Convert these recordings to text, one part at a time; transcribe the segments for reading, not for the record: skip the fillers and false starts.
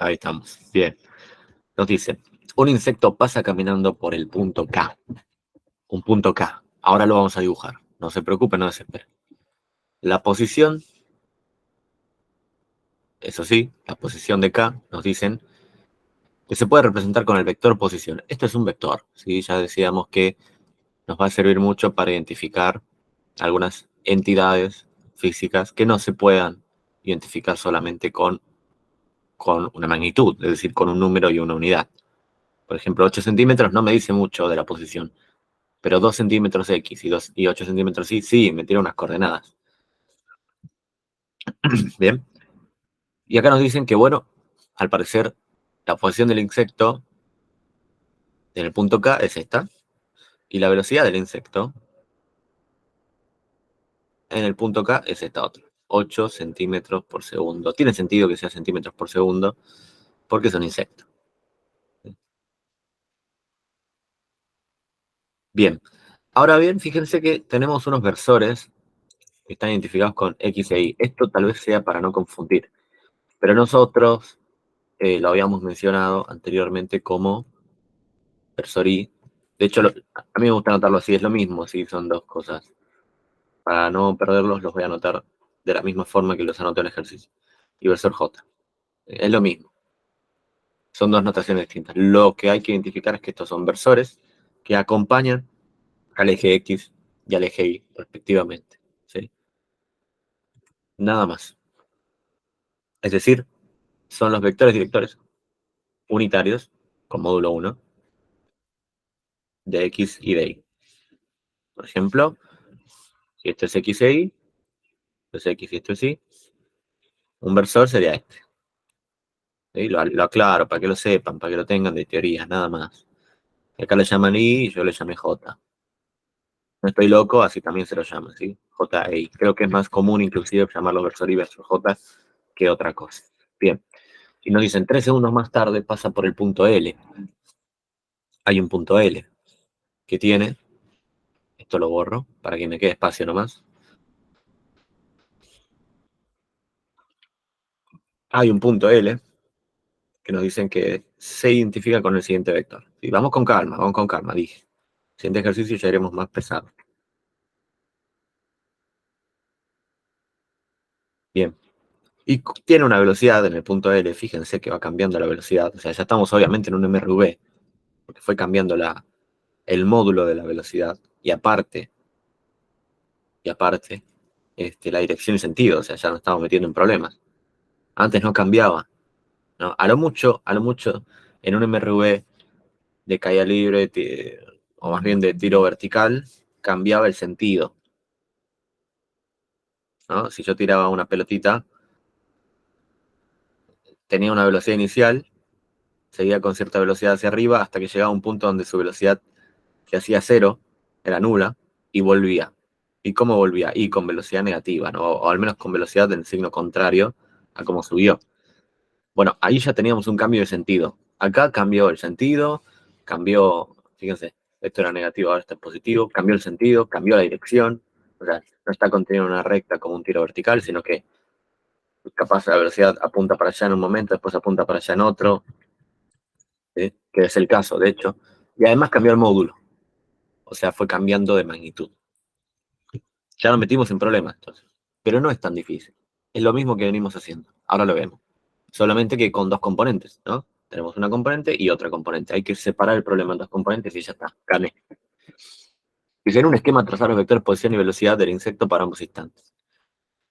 Ahí estamos. Bien. Nos dice, un insecto pasa caminando por el punto K. Un punto K. Ahora lo vamos a dibujar. No se preocupe, no desespere. La posición, eso sí, la posición de K, nos dicen que se puede representar con el vector posición. Esto es un vector, ¿sí? Ya decíamos que nos va a servir mucho para identificar algunas entidades físicas que no se puedan identificar solamente con una magnitud, es decir, con un número y una unidad. Por ejemplo, 8 centímetros no me dice mucho de la posición, pero 2 centímetros X y 8 centímetros Y, sí, me tira unas coordenadas. Bien. Y acá nos dicen que, bueno, al parecer, la posición del insecto en el punto K es esta, y la velocidad del insecto en el punto K es esta otra, 8 centímetros por segundo. Tiene sentido que sea centímetros por segundo, porque es un insecto. Bien. Ahora bien, fíjense que tenemos unos versores que están identificados con X e Y. Esto tal vez sea para no confundir, pero nosotros lo habíamos mencionado anteriormente como versor Y. De hecho, a mí me gusta anotarlo así, es lo mismo, sí, son dos cosas. Para no perderlos, los voy a anotar de la misma forma que los anoto en el ejercicio. Y versor J. Es lo mismo. Son dos notaciones distintas. Lo que hay que identificar es que estos son versores que acompañan al eje X y al eje Y, respectivamente. ¿Sí? Nada más. Es decir, son los vectores directores unitarios, con módulo 1, de X y de Y. Por ejemplo, si esto es X e Y, esto es X y esto es Y, un versor sería este. ¿Sí? Lo aclaro para que lo sepan, para que lo tengan de teoría, nada más. Acá le llaman Y y yo le llamé J. No estoy loco, así también se lo llama, ¿sí? J e I. Creo que es más común inclusive llamarlo versor Y versor J que otra cosa. Bien. Y nos dicen 3 segundos más tarde pasa por el punto L. Hay un punto L que tiene, esto lo borro para que me quede espacio nomás. Hay un punto L que nos dicen que se identifica con el siguiente vector. ¿Sí? Vamos con calma, dije. Siguiente ejercicio ya iremos más pesado. Bien. Y tiene una velocidad en el punto L, fíjense que va cambiando la velocidad. O sea, ya estamos obviamente en un MRV, porque fue cambiando el módulo de la velocidad. Y aparte, la dirección y sentido. O sea, ya nos estamos metiendo en problemas. Antes no cambiaba, ¿no? A lo mucho, en un MRV de caída libre, o más bien de tiro vertical, cambiaba el sentido, ¿no? Si yo tiraba una pelotita, tenía una velocidad inicial, seguía con cierta velocidad hacia arriba hasta que llegaba a un punto donde su velocidad se hacía cero, era nula, y volvía. ¿Y cómo volvía? Y con velocidad negativa, ¿no? O al menos con velocidad del signo contrario a cómo subió. Bueno, ahí ya teníamos un cambio de sentido. Acá cambió el sentido, cambió, fíjense, esto era negativo, ahora está positivo, cambió el sentido, cambió la dirección. O sea, no está contenido en una recta como un tiro vertical, sino que capaz la velocidad apunta para allá en un momento, después apunta para allá en otro, ¿sí? Que es el caso, de hecho. Y además cambió el módulo, o sea, fue cambiando de magnitud. Ya nos metimos en problemas, entonces. Pero no es tan difícil. Es lo mismo que venimos haciendo. Ahora lo vemos. Solamente que con dos componentes, ¿no? Tenemos una componente y otra componente. Hay que separar el problema en dos componentes y ya está. Gané. Dice en un esquema trazar los vectores posición y velocidad del insecto para ambos instantes.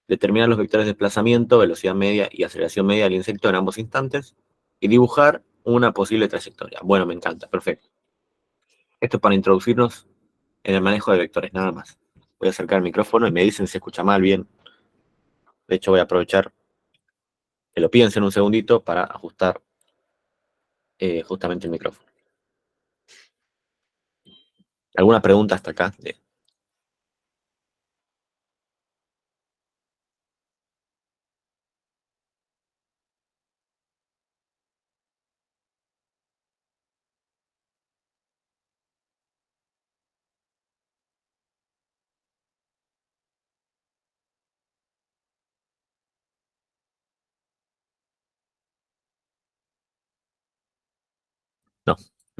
Determinar los vectores de desplazamiento, velocidad media y aceleración media del insecto en ambos instantes. Y dibujar una posible trayectoria. Bueno, me encanta. Perfecto. Esto es para introducirnos en el manejo de vectores, nada más. Voy a acercar el micrófono y me dicen si se escucha mal, bien. De hecho, voy a aprovechar que lo piensen un segundito para ajustar justamente el micrófono. ¿Alguna pregunta hasta acá?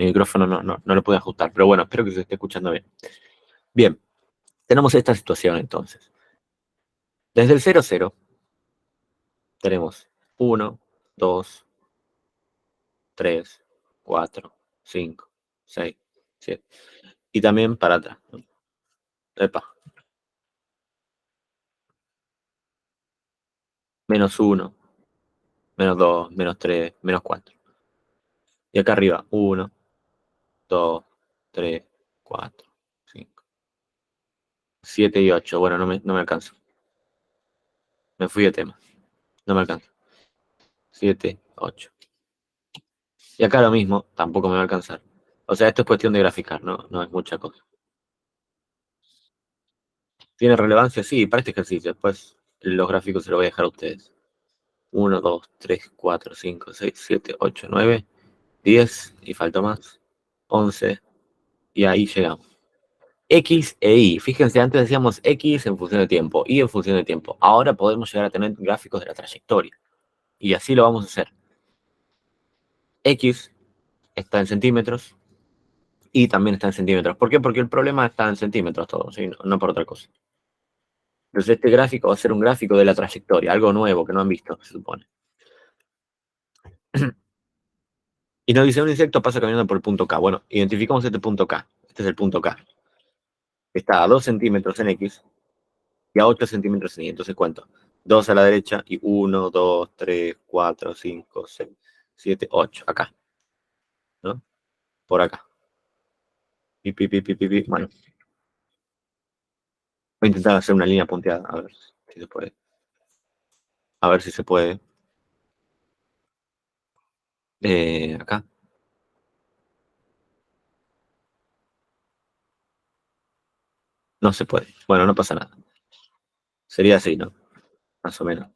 Mi micrófono no lo pude ajustar, pero bueno, espero que se esté escuchando bien. Bien, tenemos esta situación entonces. Desde el 0, 0, tenemos 1, 2, 3, 4, 5, 6, 7. Y también para atrás, ¿no? Epa, menos 1, menos 2, menos 3, menos 4. Y acá arriba, 1, 2, 3, 4, 5, 7 y 8. Bueno, no me alcanzo. Me fui de tema. No me alcanza. 7, 8. Y acá lo mismo, tampoco me va a alcanzar. O sea, esto es cuestión de graficar, no es mucha cosa. ¿Tiene relevancia? Sí, para este ejercicio. Después los gráficos se los voy a dejar a ustedes. 1, 2, 3, 4, 5, 6, 7, 8, 9, 10 y falta más. 11 y ahí llegamos. X e Y. Fíjense, antes decíamos X en función de tiempo, Y en función de tiempo. Ahora podemos llegar a tener gráficos de la trayectoria. Y así lo vamos a hacer. X está en centímetros, Y también está en centímetros. ¿Por qué? Porque el problema está en centímetros todo, ¿sí? No por otra cosa. Entonces este gráfico va a ser un gráfico de la trayectoria, algo nuevo que no han visto, se supone. Y nos dice, un insecto pasa caminando por el punto K. Bueno, identificamos este punto K. Este es el punto K. Está a 2 centímetros en X y a 8 centímetros en Y. Entonces cuento. 2 a la derecha y 1, 2, 3, 4, 5, 6, 7, 8. Acá, ¿no? Por acá. Bueno, voy a intentar hacer una línea punteada. A ver si se puede. A ver si se puede. Acá. No se puede. Bueno, no pasa nada. Sería así, ¿no? Más o menos.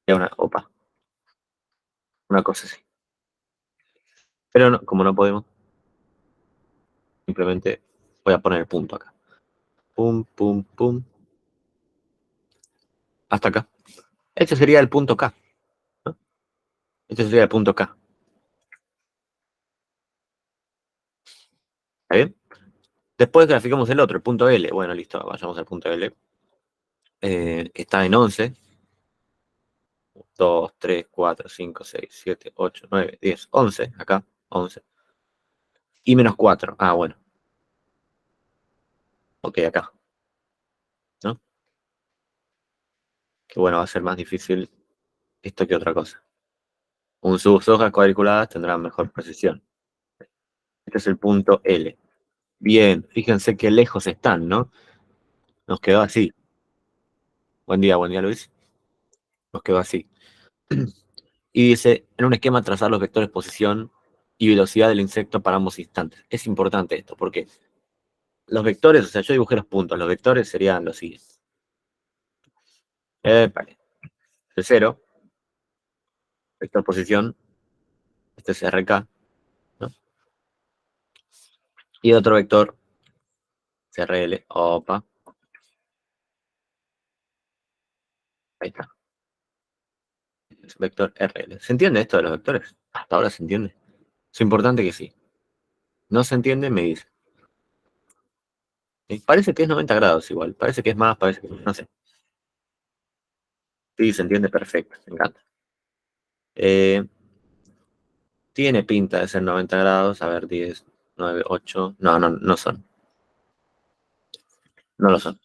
Es una cosa así. Pero no, como no podemos, simplemente voy a poner el punto acá. Pum, pum, pum. Hasta acá. Este sería el punto K, ¿no? Este sería el punto K. ¿Está bien? Después graficamos el otro, el punto L. Bueno, listo, vayamos al punto L. Está en 11. 2, 3, 4, 5, 6, 7, 8, 9, 10, 11. Acá, 11. Y menos 4. Ah, bueno. Ok, acá, ¿no? Que bueno, va a ser más difícil esto que otra cosa. Sus hojas cuadriculadas tendrán mejor precisión. Este es el punto L. Bien, fíjense qué lejos están, ¿no? Nos quedó así. Buen día Luis. Nos quedó así. Y dice, en un esquema trazar los vectores posición y velocidad del insecto para ambos instantes. Es importante esto, porque los vectores, o sea, yo dibujé los puntos, los vectores serían los siguientes. Vale. El 0, vector posición, este es RK, ¿no? Y otro vector, CRL, opa, ahí está. Es vector RL. ¿Se entiende esto de los vectores? Hasta ahora se entiende. Es importante que sí. No se entiende, me dice. Parece que es 90 grados igual. Parece que es más, parece que no sé. Sí, se entiende perfecto. Me encanta. Eh, Tiene pinta de ser 90 grados. A ver, 10, 9, 8. No son. No lo son.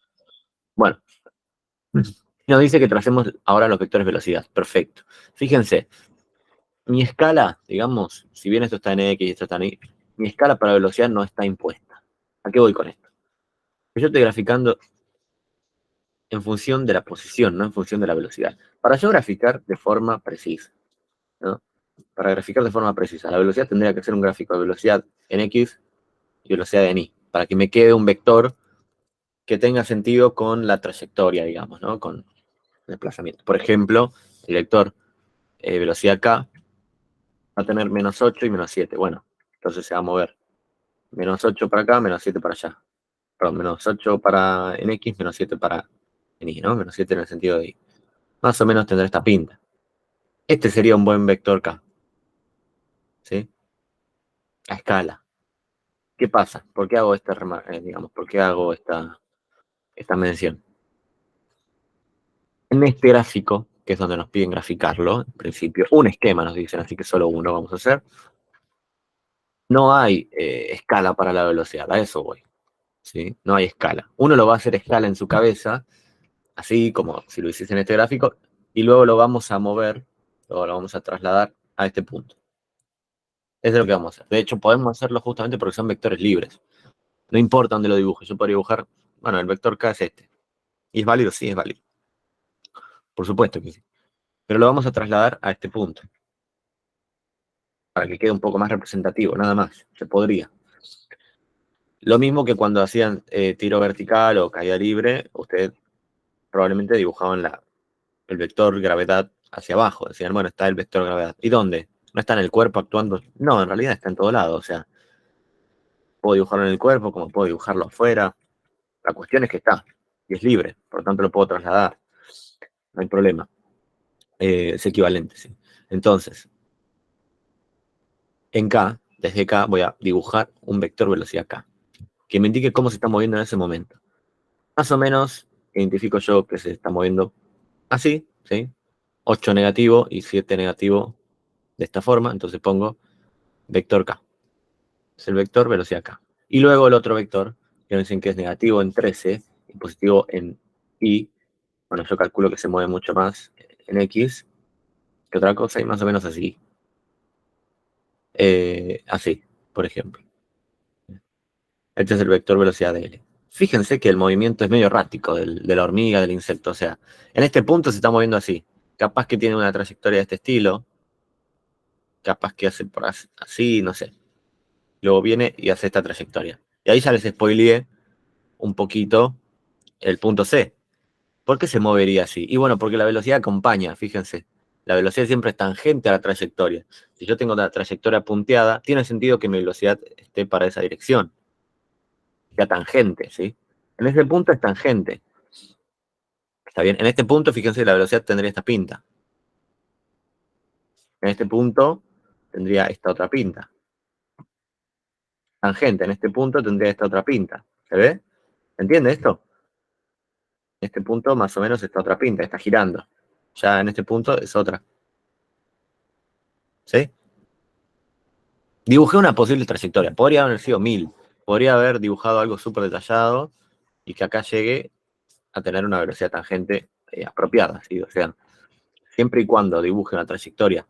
Bueno, nos dice que tracemos ahora los vectores de velocidad. Perfecto. Fíjense, mi escala, digamos, si bien esto está en X y esto está en Y, mi escala para velocidad no está impuesta. ¿A qué voy con esto? Yo estoy graficando en función de la posición, no en función de la velocidad. Para yo graficar de forma precisa, ¿no? Para graficar de forma precisa, la velocidad tendría que ser un gráfico de velocidad en X y velocidad en Y, para que me quede un vector que tenga sentido con la trayectoria, digamos, ¿no? Con el desplazamiento. Por ejemplo, el vector velocidad K va a tener menos 8 y menos 7. Bueno, entonces se va a mover menos 8 para acá, menos 7 para allá. Perdón, menos 8 para en X, menos 7 para en Y, ¿no? Menos 7 en el sentido de Y. Más o menos tendrá esta pinta. Este sería un buen vector K, ¿sí? A escala. ¿Qué pasa? ¿Por qué hago digamos, por qué hago esta mención? En este gráfico, que es donde nos piden graficarlo, en principio, un esquema nos dicen, así que solo uno vamos a hacer, no hay escala para la velocidad, a eso voy, ¿sí? No hay escala. Uno lo va a hacer escala en su cabeza, así como si lo hiciese en este gráfico, y luego lo vamos a mover, luego lo vamos a trasladar a este punto. Eso es lo que vamos a hacer. De hecho, podemos hacerlo justamente porque son vectores libres. No importa dónde lo dibuje, yo podría dibujar, bueno, el vector K es este. ¿Y es válido? Sí, es válido. Por supuesto que sí. Pero lo vamos a trasladar a este punto, para que quede un poco más representativo, nada más. Se podría. Lo mismo que cuando hacían tiro vertical o caída libre, ustedes probablemente dibujaban el vector gravedad hacia abajo. Decían, bueno, está el vector gravedad. ¿Y dónde? ¿No está en el cuerpo actuando? No, en realidad está en todo lado. O sea, puedo dibujarlo en el cuerpo como puedo dibujarlo afuera. La cuestión es que está y es libre, por lo tanto lo puedo trasladar. No hay problema. Es equivalente, sí. Entonces, en K, desde K, voy a dibujar un vector velocidad K, que me indique cómo se está moviendo en ese momento. Más o menos identifico yo que se está moviendo así, ¿sí? 8 negativo y 7 negativo de esta forma, entonces pongo vector K. Es el vector velocidad K. Y luego el otro vector, que nos dicen que es negativo en 13 y positivo en Y. Bueno, yo calculo que se mueve mucho más en X que otra cosa y más o menos así. Así, por ejemplo. Este es el vector velocidad de L. Fíjense que el movimiento es medio errático de la hormiga, del insecto. O sea, en este punto se está moviendo así. Capaz que tiene una trayectoria de este estilo. Capaz que hace por así, no sé. Luego viene y hace esta trayectoria. Y ahí ya les spoileé un poquito el punto C. ¿Por qué se movería así? Y bueno, porque la velocidad acompaña, fíjense. La velocidad siempre es tangente a la trayectoria. Si yo tengo la trayectoria punteada, tiene sentido que mi velocidad esté para esa dirección. Sea tangente, ¿sí? En este punto es tangente. ¿Está bien? En este punto, fíjense, la velocidad tendría esta pinta. En este punto tendría esta otra pinta. Tangente, en este punto tendría esta otra pinta. ¿Se ve? ¿Se entiende esto? En este punto más o menos esta otra pinta, está girando. Ya en este punto es otra. ¿Sí? Dibujé una posible trayectoria. Podría haber sido 1000. Podría haber dibujado algo súper detallado y que acá llegue a tener una velocidad tangente apropiada. ¿Sí? O sea, siempre y cuando dibuje una trayectoria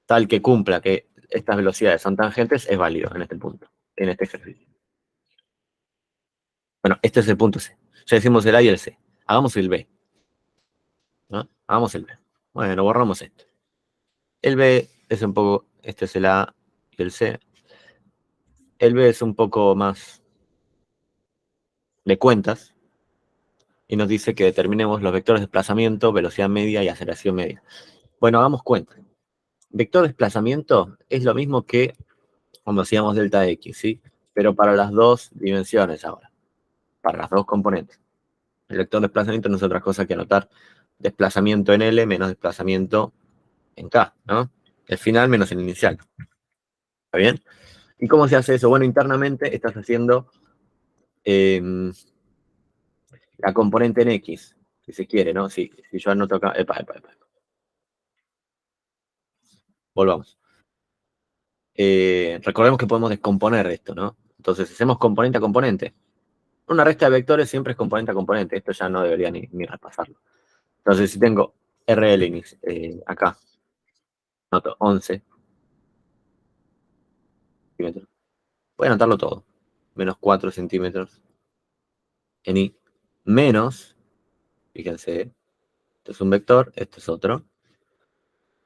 tal que cumpla que estas velocidades son tangentes, es válido en este punto, en este ejercicio. Bueno, este es el punto C. Ya decimos el A y el C. Hagamos el B. ¿No? Hagamos el B. Bueno, borramos esto. El B es un poco, este es el A y el C. El B es un poco más de cuentas y nos dice que determinemos los vectores de desplazamiento, velocidad media y aceleración media. Bueno, hagamos cuenta. Vector de desplazamiento es lo mismo que cuando hacíamos delta X, ¿sí? Pero para las dos dimensiones ahora, para las dos componentes. El vector de desplazamiento no es otra cosa que anotar desplazamiento en L menos desplazamiento en K, ¿no? El final menos el inicial. ¿Está bien? ¿Y cómo se hace eso? Bueno, internamente estás haciendo la componente en X, si se quiere, ¿no? Si yo anoto acá, epa. Volvamos. Recordemos que podemos descomponer esto, ¿no? Entonces, hacemos componente a componente. Una resta de vectores siempre es componente a componente. Esto ya no debería ni repasarlo. Entonces, si tengo RL acá, noto 11 centímetros. Voy a anotarlo todo. Menos 4 centímetros en Y. Menos, fíjense, esto es un vector, esto es otro.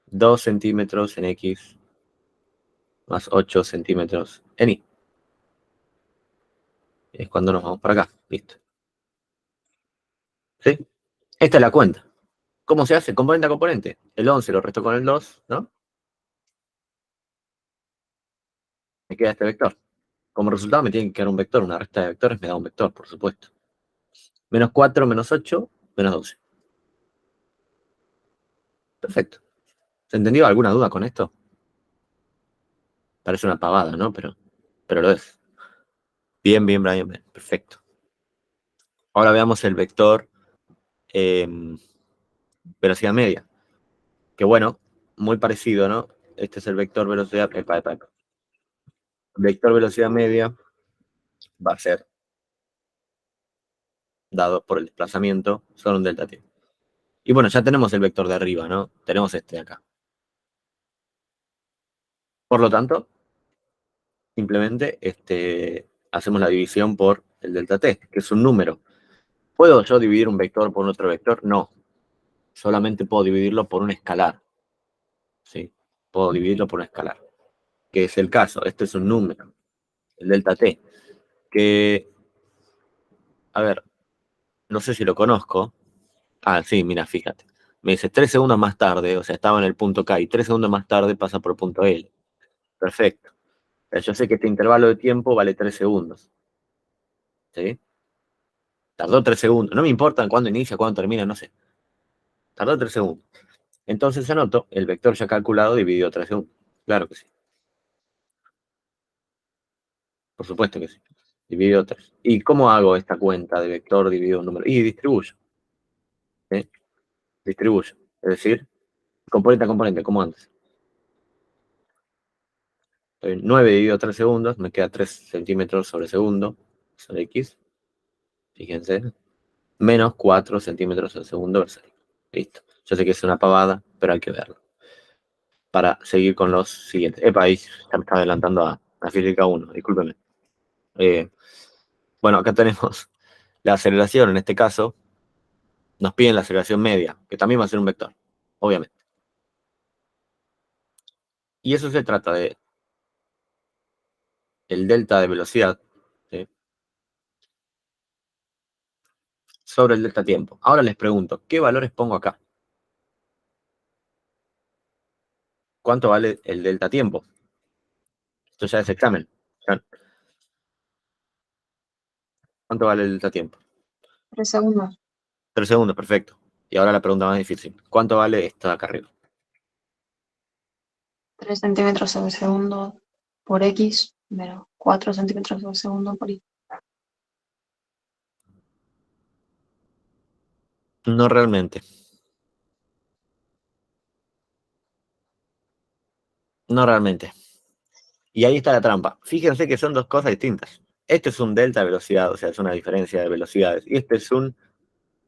2 centímetros en X más 8 centímetros en Y. Es cuando nos vamos para acá. Listo. ¿Sí? Esta es la cuenta. ¿Cómo se hace? Componente a componente. El 11 lo resto con el 2, ¿no? Me queda este vector. Como resultado me tiene que quedar un vector. Una resta de vectores me da un vector, por supuesto. Menos 4, menos 8, menos 12. Perfecto. ¿Se entendió alguna duda con esto? Parece una pavada, ¿no? Pero lo es. Bien, bien, Brian, bien. Perfecto. Ahora veamos el vector velocidad media. Que bueno, muy parecido, ¿no? Este es el vector velocidad. Vector velocidad media va a ser dado por el desplazamiento sobre un delta t. Y bueno, ya tenemos el vector de arriba, ¿no? Tenemos este de acá. Por lo tanto, simplemente hacemos la división por el delta t, que es un número. ¿Puedo yo dividir un vector por otro vector? No. Solamente puedo dividirlo por un escalar. ¿Sí? Puedo dividirlo por un escalar. Que es el caso. Este es un número, el delta t. Que, a ver, no sé si lo conozco. Ah, sí, mira, fíjate. Me dice 3 segundos más tarde, o sea, estaba en el punto K y 3 segundos más tarde pasa por el punto L. Perfecto. Pero yo sé que este intervalo de tiempo vale 3 segundos. ¿Sí? Tardó 3 segundos. No me importa cuándo inicia, cuándo termina, no sé. Tardó 3 segundos. Entonces anoto el vector ya calculado dividido 3 segundos. Claro que sí. Por supuesto que sí. Dividido 3. ¿Y cómo hago esta cuenta de vector dividido un número? Y distribuyo. ¿Sí? Distribuyo. Es decir, componente a componente, como antes. 9 dividido 3 segundos, me queda 3 centímetros sobre segundo, sobre X, fíjense, menos 4 centímetros sobre segundo versus X. Listo. Yo sé que es una pavada, pero hay que verlo. Para seguir con los siguientes. Epa, ahí ya me estaba adelantando a física 1, discúlpeme. Bueno, acá tenemos la aceleración, en este caso, nos piden la aceleración media, que también va a ser un vector, obviamente. Y eso se trata de el delta de velocidad, ¿sí? Sobre el delta tiempo. Ahora les pregunto, ¿qué valores pongo acá? ¿Cuánto vale el delta tiempo? Esto ya es examen. ¿Cuánto vale el delta tiempo? 3 segundos. 3 segundos, perfecto. Y ahora la pregunta más difícil. ¿Cuánto vale esto de acá arriba? 3 centímetros sobre segundo por X, menos 4 centímetros sobre segundo por Y. No realmente. No realmente. Y ahí está la trampa. Fíjense que son dos cosas distintas. Este es un delta de velocidad, o sea, es una diferencia de velocidades. Y este es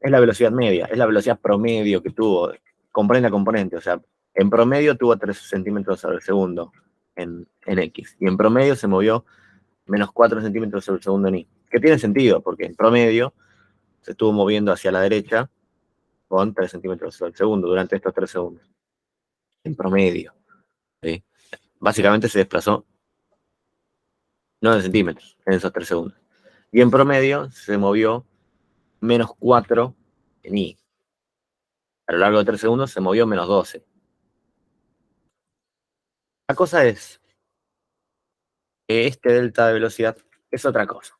la velocidad media, es la velocidad promedio que tuvo, componente a componente. O sea, en promedio tuvo 3 centímetros sobre segundo en X. Y en promedio se movió menos 4 centímetros sobre segundo en Y. Que tiene sentido, porque en promedio se estuvo moviendo hacia la derecha con 3 centímetros sobre segundo durante estos 3 segundos. En promedio. ¿Sí? Básicamente se desplazó 9 centímetros en esos 3 segundos. Y en promedio se movió menos 4 en Y. A lo largo de 3 segundos se movió menos 12. La cosa es que este delta de velocidad es otra cosa.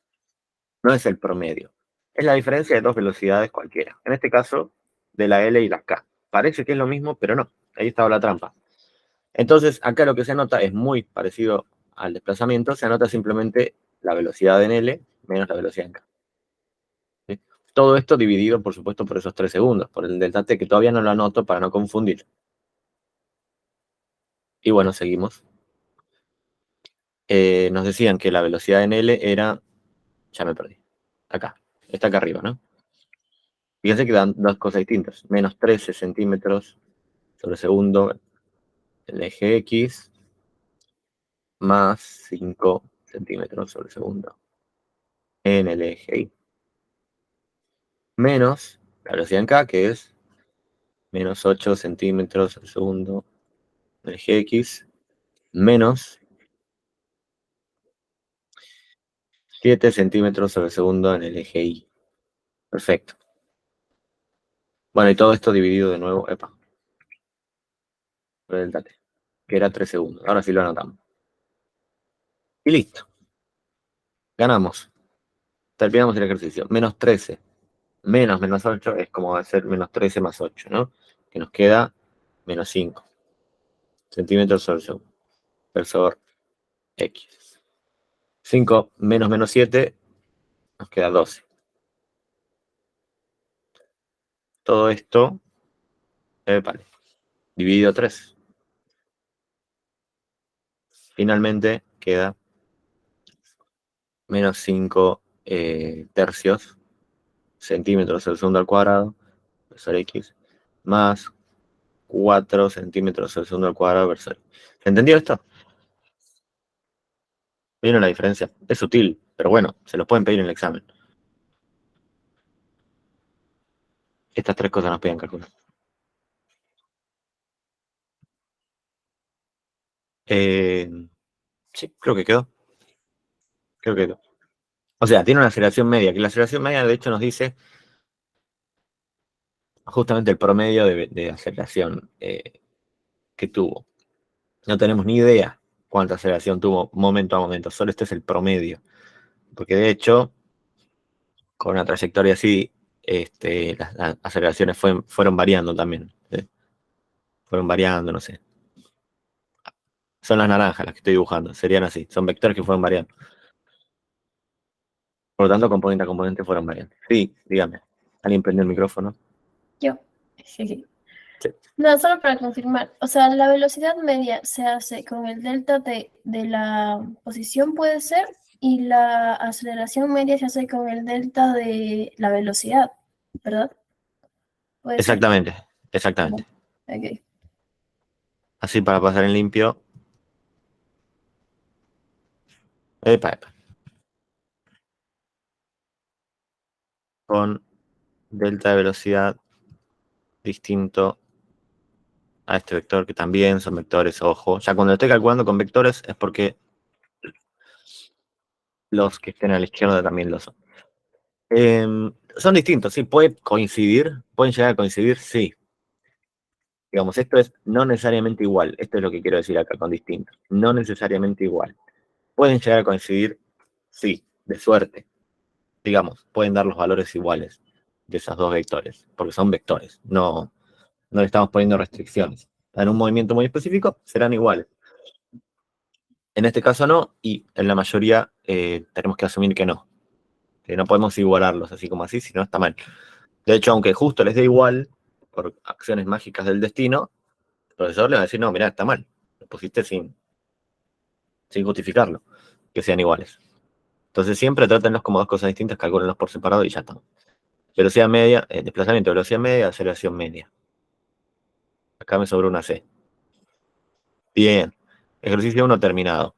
No es el promedio. Es la diferencia de dos velocidades cualquiera. En este caso, de la L y la K. Parece que es lo mismo, pero no. Ahí estaba la trampa. Entonces, acá lo que se anota es muy parecido al desplazamiento. Se anota simplemente la velocidad en L menos la velocidad en K. ¿Sí? Todo esto dividido, por supuesto, por esos 3 segundos, por el delta t, que todavía no lo anoto para no confundir. Y bueno, seguimos. Nos decían que la velocidad en L era, ya me perdí, acá, está acá arriba, ¿no? Fíjense que dan dos cosas distintas, menos 13 centímetros sobre segundo en el eje X, más 5 centímetros sobre segundo en el eje Y. Menos la velocidad en K, que es menos 8 centímetros sobre segundo en el eje X, menos 7 centímetros sobre segundo en el eje Y. Perfecto. Bueno, y todo esto dividido de nuevo, epa, por el delta t, que era 3 segundos. Ahora sí lo anotamos. Y listo. Ganamos. Terminamos el ejercicio. Menos 13 menos menos 8 es como va a ser menos 13 más 8, ¿no? Que nos queda menos 5. centímetros sobre segundo. Por X. 5 menos 7 nos queda 12. Todo esto, vale, dividido 3. Finalmente queda menos 5 tercios centímetros sobre segundo al cuadrado, sobre X, más 4 centímetros sobre segundo al cuadrado, ¿Se entendió esto? ¿Vieron la diferencia? Es sutil, pero bueno, se lo pueden pedir en el examen. Estas tres cosas nos piden calcular. Sí, creo que quedó. Creo que quedó. O sea, tiene una aceleración media, que la aceleración media de hecho nos dice justamente el promedio de aceleración que tuvo. No tenemos ni idea cuánta aceleración tuvo momento a momento, solo este es el promedio. Porque de hecho, con una trayectoria así, las aceleraciones fueron variando también. ¿Sí? Fueron variando, no sé. Son las naranjas las que estoy dibujando, serían así, son vectores que fueron variando. Por lo tanto, componente a componente fueron variando. Sí, dígame. ¿Alguien prendió el micrófono? Yo. Sí. Sí. No, solo para confirmar. O sea, la velocidad media se hace con el delta de la posición, puede ser, y la aceleración media se hace con el delta de la velocidad, ¿verdad? Puede ser. Exactamente. Ok. Así para pasar en limpio. Epa. Con delta de velocidad distinto a este vector, que también son vectores, ojo. Ya cuando estoy calculando con vectores es porque los que estén a la izquierda también lo son. Son distintos, sí, pueden llegar a coincidir, sí. Digamos, esto es no necesariamente igual, esto es lo que quiero decir acá con distinto, no necesariamente igual. Pueden llegar a coincidir, sí, de suerte. Digamos, pueden dar los valores iguales de esos dos vectores, porque son vectores, no le estamos poniendo restricciones. En un movimiento muy específico serán iguales. En este caso no, y en la mayoría tenemos que asumir que no podemos igualarlos así como así, si no está mal. De hecho, aunque justo les dé igual, por acciones mágicas del destino, el profesor le va a decir, no, mirá, está mal, lo pusiste sin justificarlo, que sean iguales. Entonces siempre trátenlos como dos cosas distintas, calcúlenlos por separado y ya está. Velocidad media, desplazamiento, velocidad media, aceleración media. Acá me sobró una C. Bien, ejercicio 1 terminado.